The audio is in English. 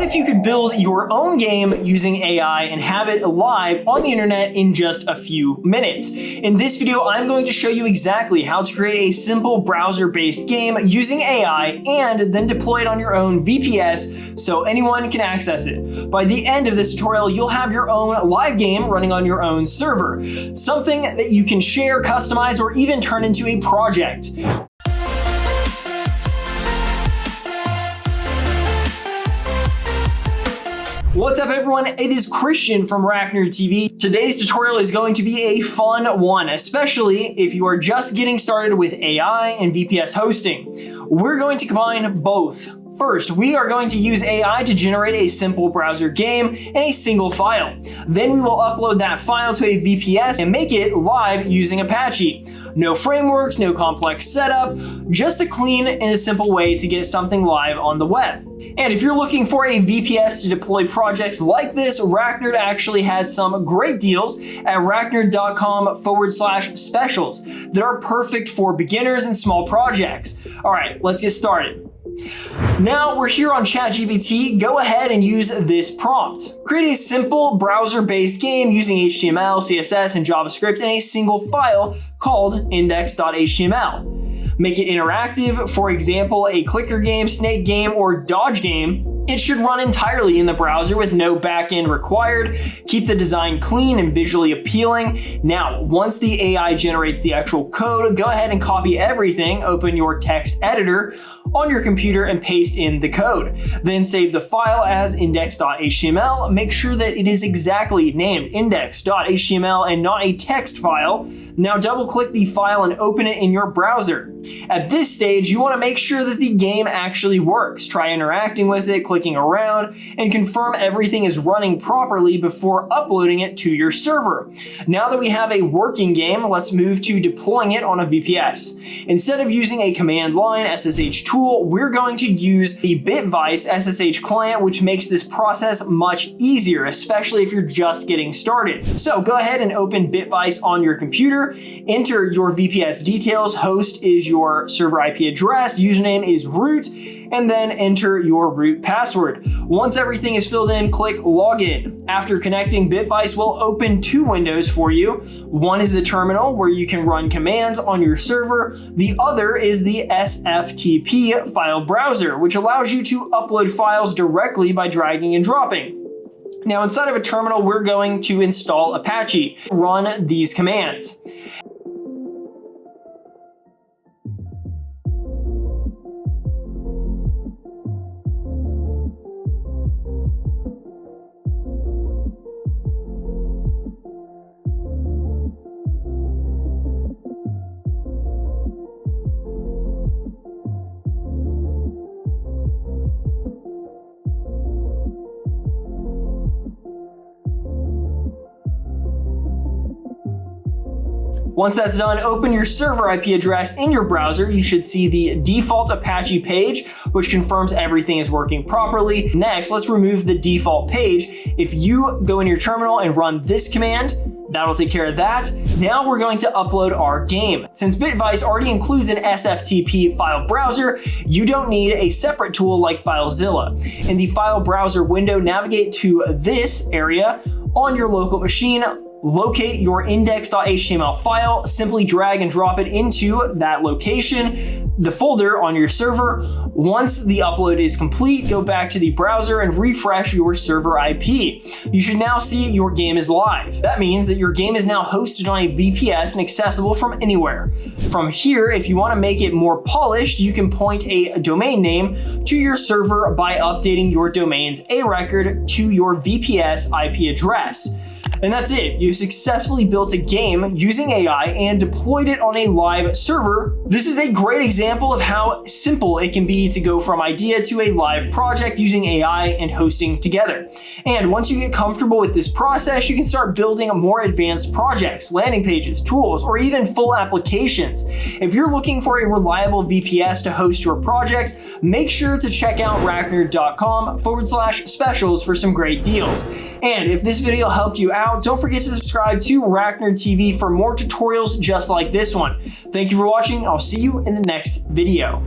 if you could build your own game using AI and have it live on the internet in just a few minutes? In this video, I'm going to show you exactly how to create a simple browser-based game using AI and then deploy it on your own VPS so anyone can access it. By the end of this tutorial, you'll have your own live game running on your own server, something that you can share, customize, or even turn into a project. What's up everyone, it is Christian from RackNerd TV. Today's tutorial is going to be a fun one, especially if you are just getting started with AI and VPS hosting. We're going to combine both. First, we are going to use AI to generate a simple browser game in a single file. Then we will upload that file to a VPS and make it live using Apache. No frameworks, no complex setup, just a clean and a simple way to get something live on the web. And if you're looking for a VPS to deploy projects like this, RackNerd actually has some great deals at racknerd.com/specials that are perfect for beginners and small projects. All right, let's get started. Now we're here on ChatGPT, go ahead and use this prompt. Create a simple browser-based game using HTML, CSS, and JavaScript in a single file called index.html. Make it interactive, for example, a clicker game, snake game, or dodge game. It should run entirely in the browser with no backend required. Keep the design clean and visually appealing. Now, once the AI generates the actual code, go ahead and copy everything, open your text editor on your computer and paste in the code. Then save the file as index.html. Make sure that it is exactly named index.html and not a text file. Now double click the file and open it in your browser. At this stage, you want to make sure that the game actually works. Try interacting with it, clicking around, and confirm everything is running properly before uploading it to your server. Now that we have a working game, let's move to deploying it on a VPS. Instead of using a command line SSH tool, we're going to use the Bitvice SSH client, which makes this process much easier, especially if you're just getting started. So go ahead and open Bitvice on your computer, enter your VPS details, host is your server IP address, username is root, and then enter your root password. Once everything is filled in, click login. After connecting, Bitvice will open two windows for you. One is the terminal where you can run commands on your server. The other is the SFTP file browser, which allows you to upload files directly by dragging and dropping. Now inside of a terminal, we're going to install Apache. Run these commands. Once that's done, open your server IP address in your browser. You should see the default Apache page, which confirms everything is working properly. Next, let's remove the default page. If you go in your terminal and run this command, that'll take care of that. Now we're going to upload our game. Since Bitvice already includes an SFTP file browser, you don't need a separate tool like FileZilla. In the file browser window, navigate to this area on your local machine. Locate your index.html file, simply drag and drop it into that location, the folder on your server. Once the upload is complete, go back to the browser and refresh your server IP. You should now see your game is live. That means that your game is now hosted on a VPS and accessible from anywhere. From here, if you want to make it more polished, you can point a domain name to your server by updating your domain's A record to your VPS IP address. And that's it. You successfully built a game using AI and deployed it on a live server. This is a great example of how simple it can be to go from idea to a live project using AI and hosting together. And once you get comfortable with this process, you can start building more advanced projects, landing pages, tools, or even full applications. If you're looking for a reliable VPS to host your projects, make sure to check out racknerd.com/specials for some great deals. And if this video helped you out, don't forget to subscribe to RackNerd TV for more tutorials just like this one. Thank you for watching. I'll see you in the next video.